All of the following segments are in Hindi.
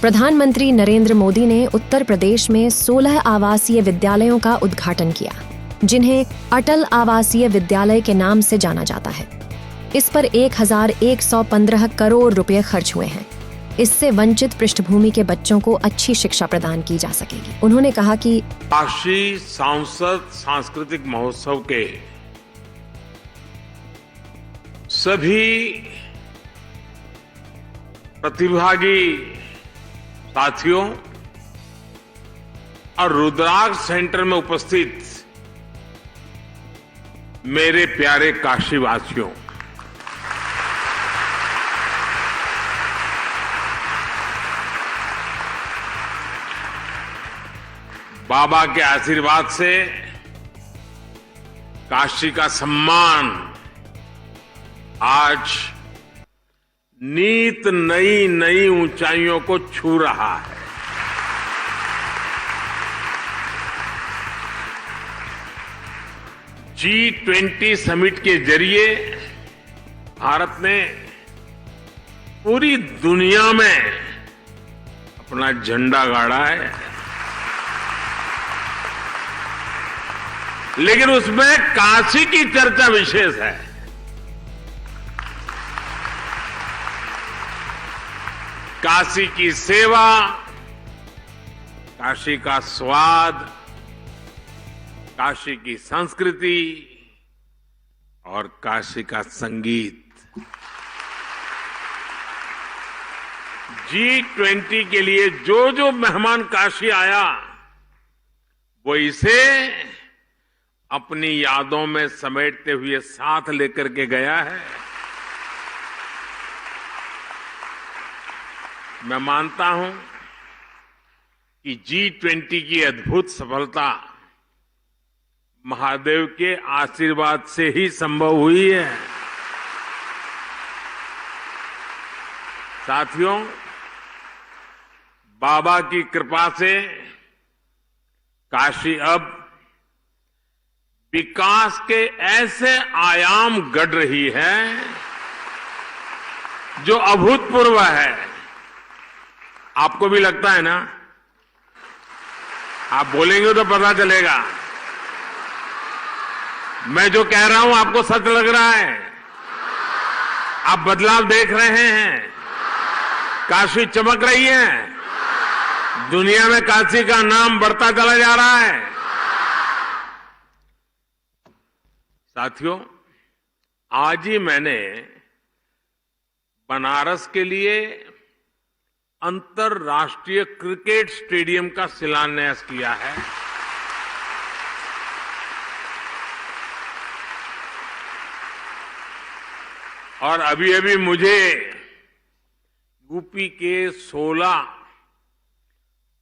प्रधानमंत्री नरेंद्र मोदी ने उत्तर प्रदेश में 16 आवासीय विद्यालयों का उद्घाटन किया, जिन्हें अटल आवासीय विद्यालय के नाम से जाना जाता है। इस पर 1115 करोड़ रुपए खर्च हुए हैं। इससे वंचित पृष्ठभूमि के बच्चों को अच्छी शिक्षा प्रदान की जा सकेगी। उन्होंने कहा कि काशी सांसद सांस्कृतिक महोत्सव के सभी प्रतिभागी साथियों और रुद्राक्ष सेंटर में उपस्थित मेरे प्यारे काशीवासियों, बाबा के आशीर्वाद से काशी का सम्मान आज नीत नई नई ऊंचाइयों को छू रहा है। G20 समिट के जरिए भारत ने पूरी दुनिया में अपना झंडा गाड़ा है, लेकिन उसमें काशी की चर्चा विशेष है। काशी की सेवा, काशी का स्वाद, काशी की संस्कृति और काशी का संगीत। G20 के लिए जो जो मेहमान काशी आया, वो इसे अपनी यादों में समेटते हुए साथ लेकर के गया है। मैं मानता हूं कि G20 की अद्भुत सफलता महादेव के आशीर्वाद से ही संभव हुई है। साथियों, बाबा की कृपा से काशी अब विकास के ऐसे आयाम गढ़ रही है जो अभूतपूर्व है। आपको भी लगता है ना? आप बोलेंगे तो पता चलेगा। मैं जो कह रहा हूं आपको सच लग रहा है? आप बदलाव देख रहे हैं? काशी चमक रही है? दुनिया में काशी का नाम बढ़ता चला जा रहा है। साथियों, आज ही मैंने बनारस के लिए अंतर्राष्ट्रीय क्रिकेट स्टेडियम का शिलान्यास किया है। और अभी अभी मुझे यूपी के 16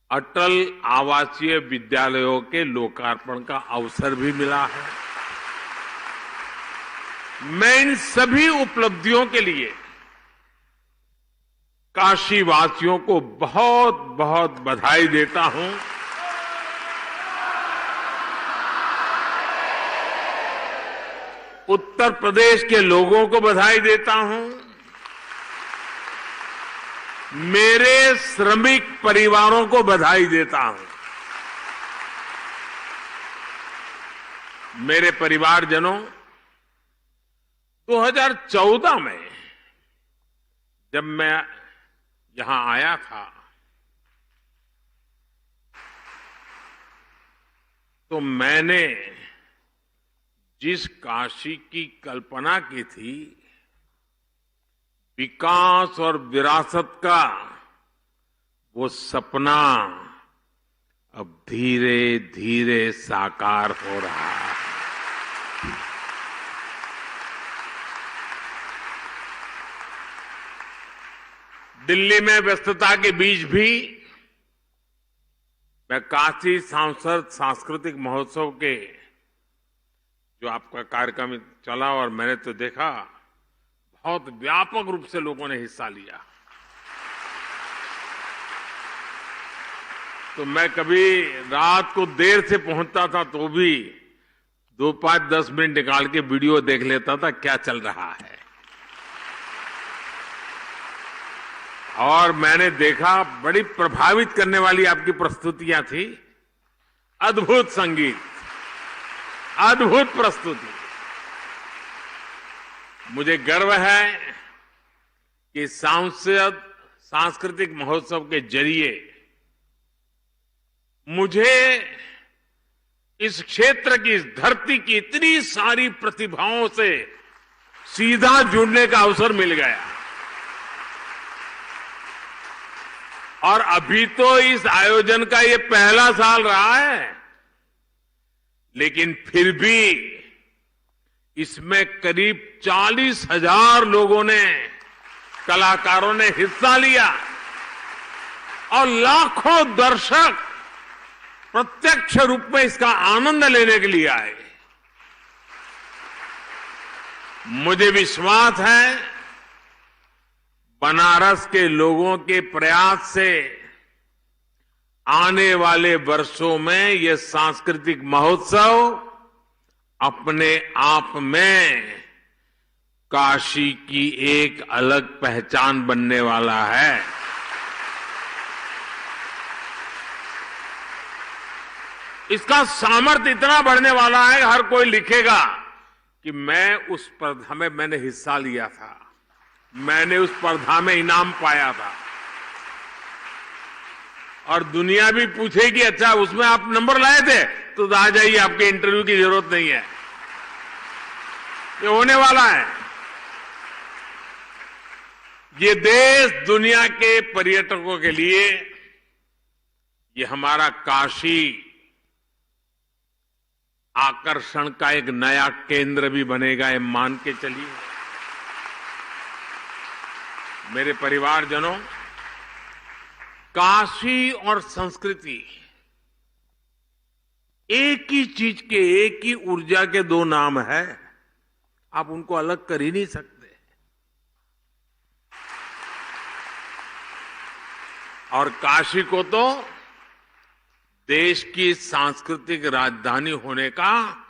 अटल आवासीय विद्यालयों के लोकार्पण का अवसर भी मिला है। मैं इन सभी उपलब्धियों के लिए काशी वासियों को बहुत बहुत बधाई देता हूं। उत्तर प्रदेश के लोगों को बधाई देता हूं। मेरे श्रमिक परिवारों को बधाई देता हूं। मेरे परिवारजनों, 2014 में जब मैं यहां आया था तो मैंने जिस काशी की कल्पना की थी, विकास और विरासत का, वो सपना अब धीरे धीरे साकार हो रहा है। दिल्ली में व्यस्तता के बीच भी मैं काशी सांसद सांस्कृतिक महोत्सव के जो आपका कार्यक्रम चला और मैंने तो देखा, बहुत व्यापक रूप से लोगों ने हिस्सा लिया। तो मैं कभी रात को देर से पहुंचता था तो भी 2, 5, 10 मिनट निकाल के वीडियो देख लेता था क्या चल रहा है। और मैंने देखा बड़ी प्रभावित करने वाली आपकी प्रस्तुतियां थी। अद्भुत संगीत, अद्भुत प्रस्तुति। मुझे गर्व है कि सांस्कृतिक महोत्सव के जरिए मुझे इस क्षेत्र की, इस धरती की इतनी सारी प्रतिभाओं से सीधा जुड़ने का अवसर मिल गया। और अभी तो इस आयोजन का ये पहला साल रहा है, लेकिन फिर भी इसमें करीब 40,000 लोगों ने, कलाकारों ने हिस्सा लिया और लाखों दर्शक प्रत्यक्ष रूप में इसका आनंद लेने के लिए आए। मुझे विश्वास है बनारस के लोगों के प्रयास से आने वाले वर्षों में यह सांस्कृतिक महोत्सव अपने आप में काशी की एक अलग पहचान बनने वाला है। इसका सामर्थ्य इतना बढ़ने वाला है, हर कोई लिखेगा कि मैं उस स्पर्धा में मैंने हिस्सा लिया था, मैंने उस स्पर्धा में इनाम पाया था। और दुनिया भी पूछेगी अच्छा उसमें आप नंबर लाए थे, तो आ जाइए, आपके इंटरव्यू की जरूरत नहीं है, ये होने वाला है। ये देश दुनिया के पर्यटकों के लिए, ये हमारा काशी आकर्षण का एक नया केंद्र भी बनेगा, ये मान के चलिए। मेरे परिवारजनों, काशी और संस्कृति एक ही चीज के, एक ही ऊर्जा के दो नाम है, आप उनको अलग कर ही नहीं सकते। और काशी को तो देश की सांस्कृतिक राजधानी होने का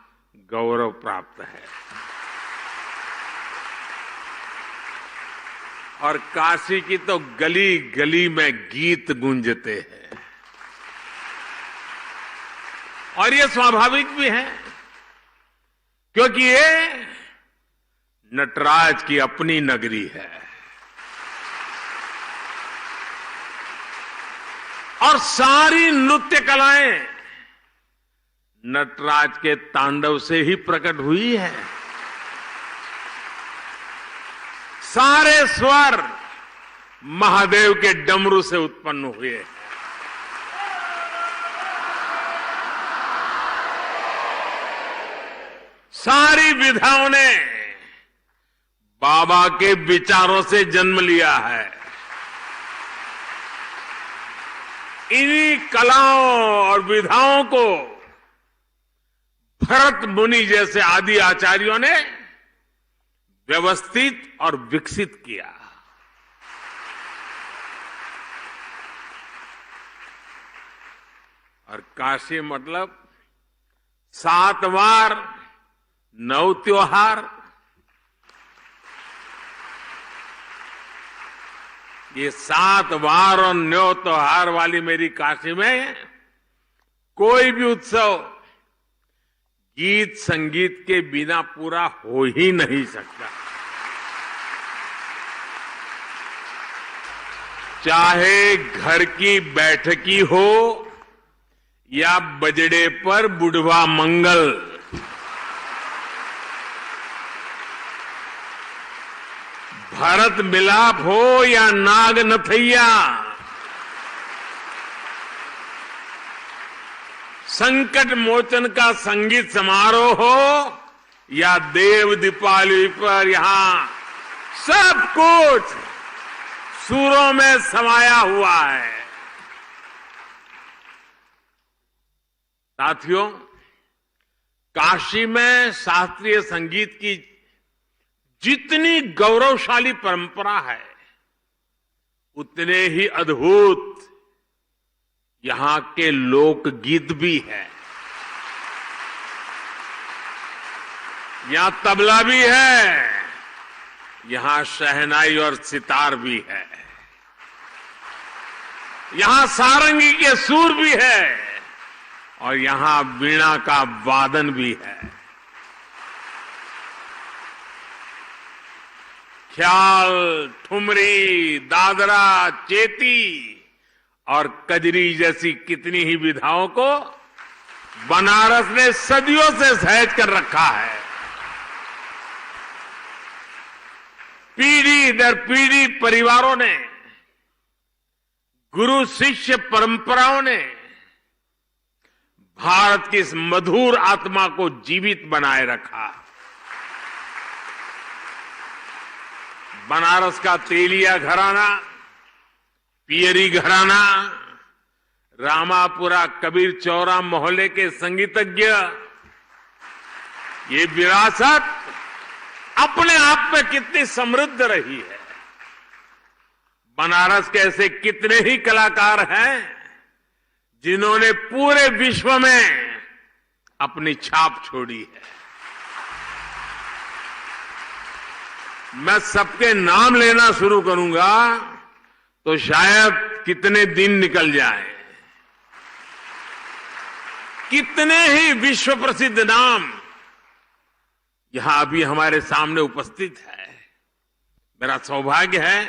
गौरव प्राप्त है। और काशी की तो गली गली में गीत गूंजते हैं, और ये स्वाभाविक भी है, क्योंकि ये नटराज की अपनी नगरी है। और सारी नृत्य कलाएं नटराज के तांडव से ही प्रकट हुई है। सारे स्वर महादेव के डमरू से उत्पन्न हुए। सारी विधाओं ने बाबा के विचारों से जन्म लिया है। इन्हीं कलाओं और विधाओं को भरत मुनि जैसे आदि आचार्यों ने व्यवस्थित और विकसित किया। और काशी मतलब 7 वार 9 त्योहार, ये 7 वार और 9 त्योहार वाली मेरी काशी में कोई भी उत्सव गीत संगीत के बिना पूरा हो ही नहीं सकता। चाहे घर की बैठकी हो या बजड़े पर बुढ़वा मंगल, भरत मिलाप हो या नाग नथैया, संकट मोचन का संगीत समारोह हो या देव दीपावली पर यहां सब कुछ सुरों में समाया हुआ है। साथियों, काशी में शास्त्रीय संगीत की जितनी गौरवशाली परंपरा है, उतने ही अद्भुत यहां के लोकगीत भी है। यहां तबला भी है, यहां शहनाई और सितार भी है। यहां सारंगी के सुर भी है और यहां वीणा का वादन भी है। ख्याल, ठुमरी, दादरा, चेती और कजरी जैसी कितनी ही विधाओं को बनारस ने सदियों से सहेज कर रखा है। पीढ़ी दर पीढ़ी परिवारों ने, गुरु शिष्य परंपराओं ने भारत की इस मधुर आत्मा को जीवित बनाए रखा। बनारस का तेलिया घराना, पियरी घराना, रामापुरा कबीर चौरा मोहल्ले के संगीतज्ञ, ये विरासत अपने आप में कितनी समृद्ध रही है। बनारस के ऐसे कितने ही कलाकार हैं जिन्होंने पूरे विश्व में अपनी छाप छोड़ी है। मैं सबके नाम लेना शुरू करूंगा तो शायद कितने दिन निकल जाए। कितने ही विश्व प्रसिद्ध नाम यहां अभी हमारे सामने उपस्थित है। मेरा सौभाग्य है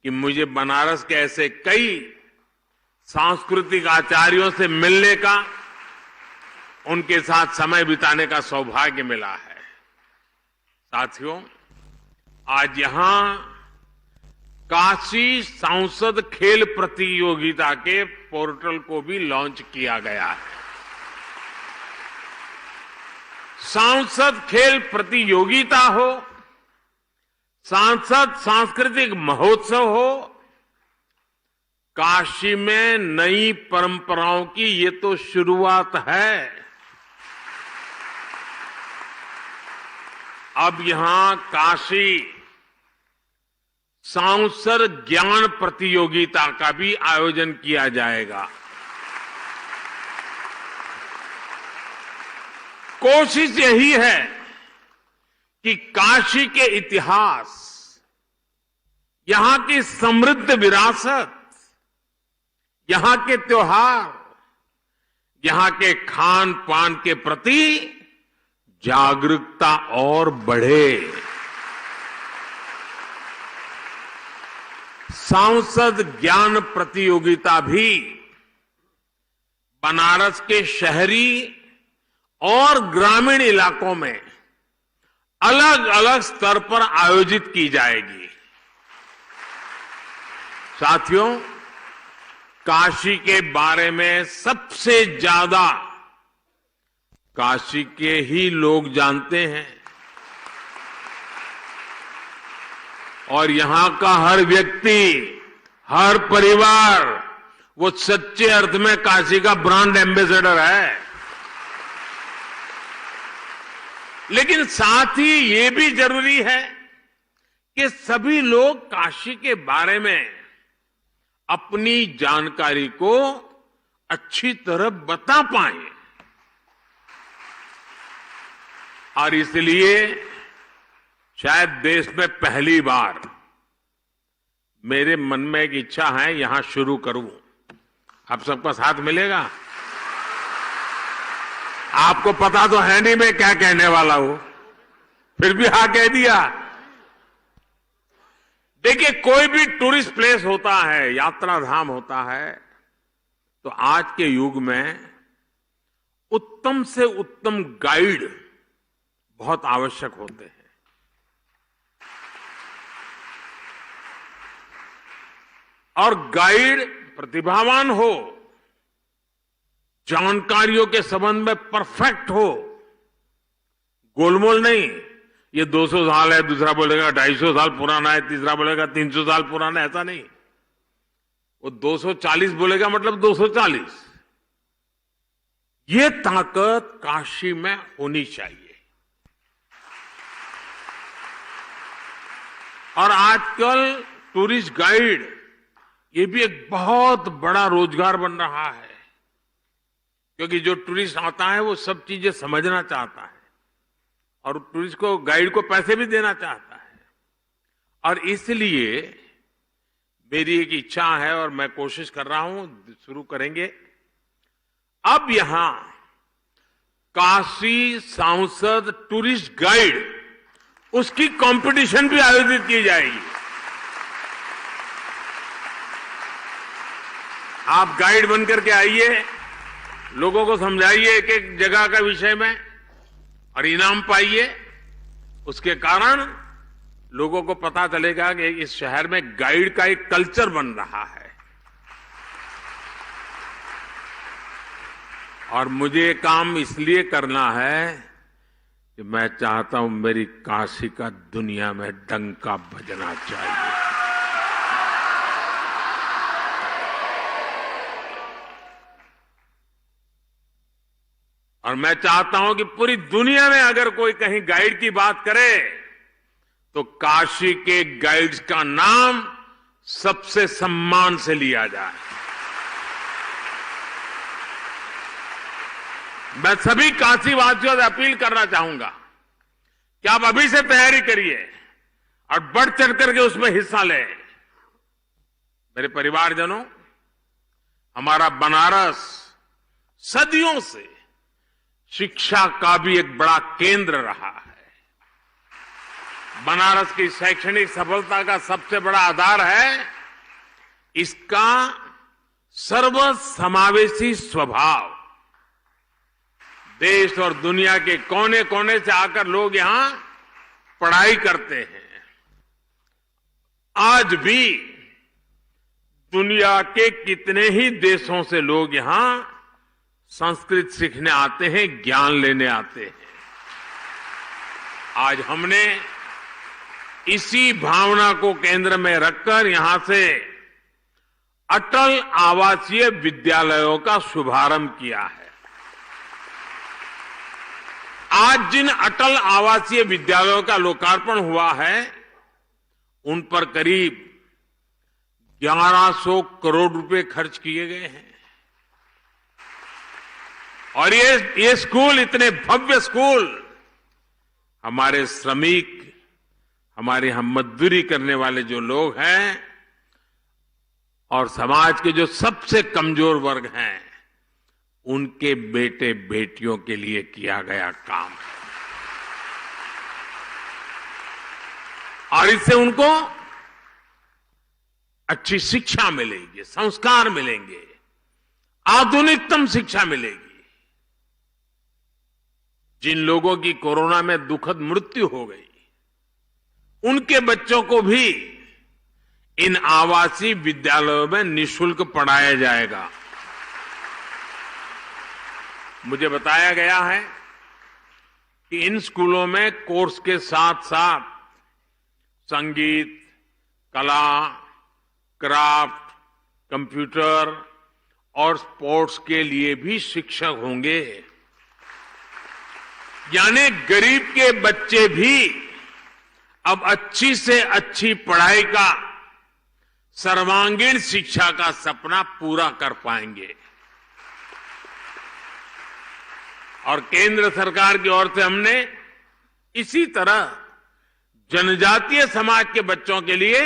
कि मुझे बनारस के ऐसे कई सांस्कृतिक आचार्यों से मिलने का, उनके साथ समय बिताने का सौभाग्य मिला है। साथियों, आज यहां काशी सांसद खेल प्रतियोगिता के पोर्टल को भी लॉन्च किया गया है। सांसद खेल प्रतियोगिता हो, सांसद सांस्कृतिक महोत्सव हो, काशी में नई परंपराओं की ये तो शुरुआत है। अब यहां काशी सांसद ज्ञान प्रतियोगिता का भी आयोजन किया जाएगा। कोशिश यही है कि काशी के इतिहास, यहां की समृद्ध विरासत, यहां के त्योहार, यहां के खान पान के प्रति जागरूकता और बढ़े। सांसद ज्ञान प्रतियोगिता भी बनारस के शहरी और ग्रामीण इलाकों में अलग अलग स्तर पर आयोजित की जाएगी। साथियों, काशी के बारे में सबसे ज्यादा काशी के ही लोग जानते हैं और यहां का हर व्यक्ति, हर परिवार वो सच्चे अर्थ में काशी का ब्रांड एम्बेसडर है। लेकिन साथ ही ये भी जरूरी है कि सभी लोग काशी के बारे में अपनी जानकारी को अच्छी तरह बता पाएं। और इसलिए शायद देश में पहली बार मेरे मन में एक इच्छा है, यहां शुरू करूं। आप सबका साथ मिलेगा? आपको पता तो है नहीं मैं क्या कहने वाला हूं, फिर भी हाँ कह दिया। देखिए, कोई भी टूरिस्ट प्लेस होता है, यात्रा धाम होता है, तो आज के युग में उत्तम से उत्तम गाइड बहुत आवश्यक होते हैं। और गाइड प्रतिभावान हो, जानकारियों के संबंध में परफेक्ट हो, गोलमोल नहीं, ये 200 साल है, दूसरा बोलेगा 250 साल पुराना है, तीसरा बोलेगा 300 साल पुराना है, ऐसा नहीं। वो 240 बोलेगा मतलब 240। ये ताकत काशी में होनी चाहिए। और आजकल टूरिस्ट गाइड ये भी एक बहुत बड़ा रोजगार बन रहा है, क्योंकि जो टूरिस्ट आता है वो सब चीजें समझना चाहता है और टूरिस्ट को, गाइड को पैसे भी देना चाहता है। और इसलिए मेरी एक इच्छा है और मैं कोशिश कर रहा हूं, शुरू करेंगे। अब यहां काशी सांसद टूरिस्ट गाइड, उसकी कंपटीशन भी आयोजित की जाएगी। आप गाइड बनकर के आइए, लोगों को समझाइए एक एक जगह का विषय में और इनाम पाइए। उसके कारण लोगों को पता चलेगा कि इस शहर में गाइड का एक कल्चर बन रहा है। और मुझे ये काम इसलिए करना है कि मैं चाहता हूं मेरी काशी का दुनिया में डंका बजना चाहिए। और मैं चाहता हूं कि पूरी दुनिया में अगर कोई कहीं गाइड की बात करे तो काशी के गाइड्स का नाम सबसे सम्मान से लिया जाए। मैं सभी काशीवासियों से अपील करना चाहूंगा कि आप अभी से तैयारी करिए और बढ़ चढ़ करके उसमें हिस्सा लें। मेरे परिवारजनों, हमारा बनारस सदियों से शिक्षा का भी एक बड़ा केंद्र रहा है। बनारस की शैक्षणिक सफलता का सबसे बड़ा आधार है इसका सर्वसमावेशी स्वभाव। देश और दुनिया के कोने कोने से आकर लोग यहां पढ़ाई करते हैं। आज भी दुनिया के कितने ही देशों से लोग यहां संस्कृत सीखने आते हैं, ज्ञान लेने आते हैं। आज हमने इसी भावना को केंद्र में रखकर यहां से अटल आवासीय विद्यालयों का शुभारंभ किया है। आज जिन अटल आवासीय विद्यालयों का लोकार्पण हुआ है उन पर करीब 1100 करोड़ रुपए खर्च किए गए हैं। और ये स्कूल, इतने भव्य स्कूल, हमारे श्रमिक, हमारे यहां मजदूरी करने वाले जो लोग हैं और समाज के जो सबसे कमजोर वर्ग हैं उनके बेटे बेटियों के लिए किया गया काम है। और इससे उनको अच्छी शिक्षा मिलेगी, संस्कार मिलेंगे, आधुनिकतम शिक्षा मिलेगी। जिन लोगों की कोरोना में दुखद मृत्यु हो गई उनके बच्चों को भी इन आवासीय विद्यालयों में निःशुल्क पढ़ाया जाएगा। मुझे बताया गया है कि इन स्कूलों में कोर्स के साथ साथ संगीत, कला, क्राफ्ट, कंप्यूटर और स्पोर्ट्स के लिए भी शिक्षक होंगे। यानी गरीब के बच्चे भी अब अच्छी से अच्छी पढ़ाई का, सर्वांगीण शिक्षा का सपना पूरा कर पाएंगे। और केंद्र सरकार की ओर से हमने इसी तरह जनजातीय समाज के बच्चों के लिए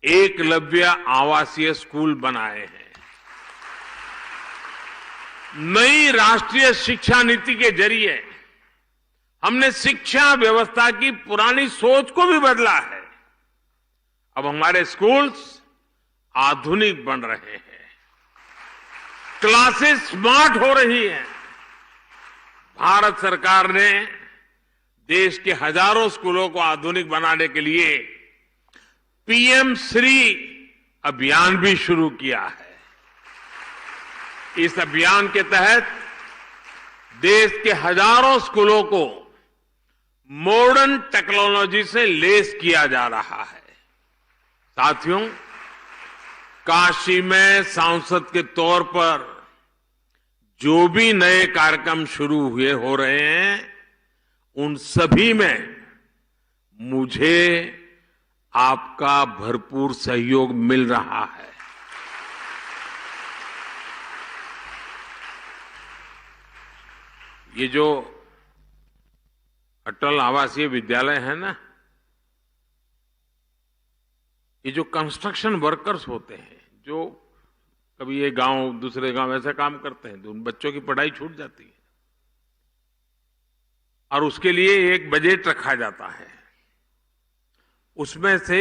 एकलव्य आवासीय स्कूल बनाए हैं। नई राष्ट्रीय शिक्षा नीति के जरिए हमने शिक्षा व्यवस्था की पुरानी सोच को भी बदला है। अब हमारे स्कूल्स आधुनिक बन रहे हैं, क्लासेस स्मार्ट हो रही हैं। भारत सरकार ने देश के हजारों स्कूलों को आधुनिक बनाने के लिए पीएम श्री अभियान भी शुरू किया है। इस अभियान के तहत देश के हजारों स्कूलों को मॉडर्न टेक्नोलॉजी से लैस किया जा रहा है। साथियों, काशी में सांसद के तौर पर जो भी नए कार्यक्रम शुरू हुए हो रहे हैं उन सभी में मुझे आपका भरपूर सहयोग मिल रहा है। ये जो अटल आवासीय विद्यालय है ना, ये जो कंस्ट्रक्शन वर्कर्स होते हैं, जो कभी ये गांव दूसरे गांव ऐसा काम करते हैं, तो उन बच्चों की पढ़ाई छूट जाती है और उसके लिए एक बजट रखा जाता है। उसमें से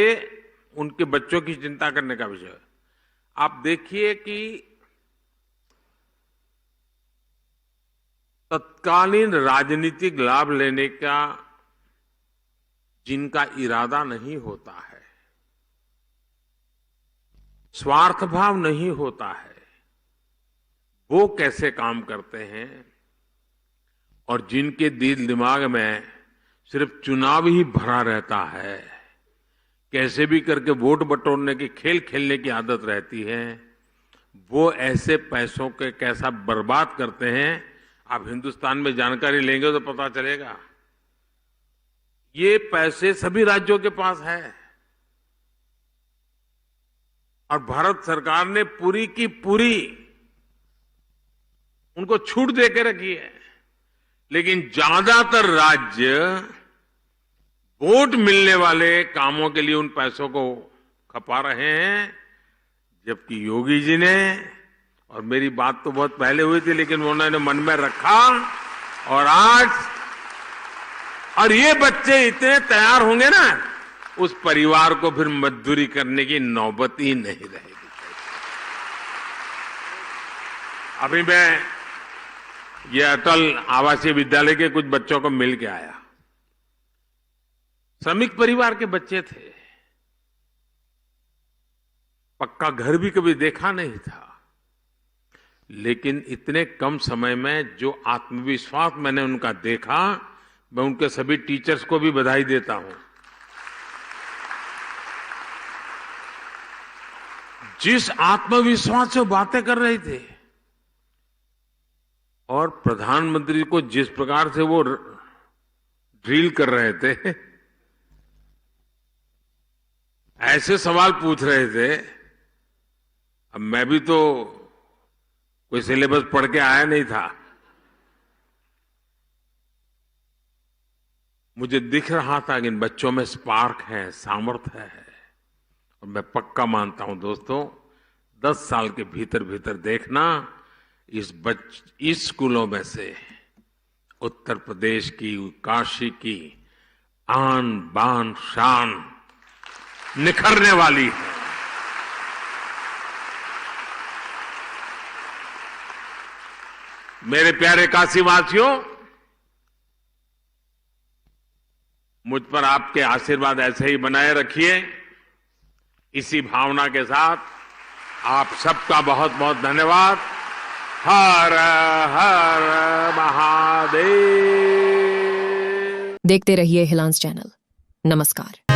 उनके बच्चों की चिंता करने का विषय। आप देखिए कि तत्कालीन राजनीतिक लाभ लेने का जिनका इरादा नहीं होता है, स्वार्थ भाव नहीं होता है, वो कैसे काम करते हैं, और जिनके दिल दिमाग में सिर्फ चुनाव ही भरा रहता है, कैसे भी करके वोट बटोरने की खेल खेलने की आदत रहती है, वो ऐसे पैसों के कैसा बर्बाद करते हैं। आप हिंदुस्तान में जानकारी लेंगे तो पता चलेगा। ये पैसे सभी राज्यों के पास है और भारत सरकार ने पूरी की पूरी उनको छूट दे के रखी है, लेकिन ज्यादातर राज्य वोट मिलने वाले कामों के लिए उन पैसों को खपा रहे हैं, जबकि योगी जी ने, और मेरी बात तो बहुत पहले हुई थी लेकिन उन्होंने मन में रखा, और आज और ये बच्चे इतने तैयार होंगे ना, उस परिवार को फिर मजदूरी करने की नौबत ही नहीं रहेगी। अभी मैं ये अटल आवासीय विद्यालय के कुछ बच्चों को मिल के आया। श्रमिक परिवार के बच्चे थे, पक्का घर भी कभी देखा नहीं था, लेकिन इतने कम समय में जो आत्मविश्वास मैंने उनका देखा, मैं उनके सभी टीचर्स को भी बधाई देता हूं। जिस आत्मविश्वास से बातें कर रहे थे और प्रधानमंत्री को जिस प्रकार से वो ड्रिल कर रहे थे, ऐसे सवाल पूछ रहे थे। अब मैं भी तो कोई सिलेबस पढ़ के आया नहीं था, मुझे दिख रहा था कि इन बच्चों में स्पार्क है, सामर्थ्य है, और मैं पक्का मानता हूं दोस्तों, 10 साल के भीतर भीतर देखना, इस स्कूलों में से उत्तर प्रदेश की, काशी की आन बान शान निखरने वाली है। मेरे प्यारे काशीवासियों, मुझ पर आपके आशीर्वाद ऐसे ही बनाए रखिए। इसी भावना के साथ आप सबका बहुत बहुत धन्यवाद। हर हर महादेव। देखते रहिए हिलांस चैनल। नमस्कार।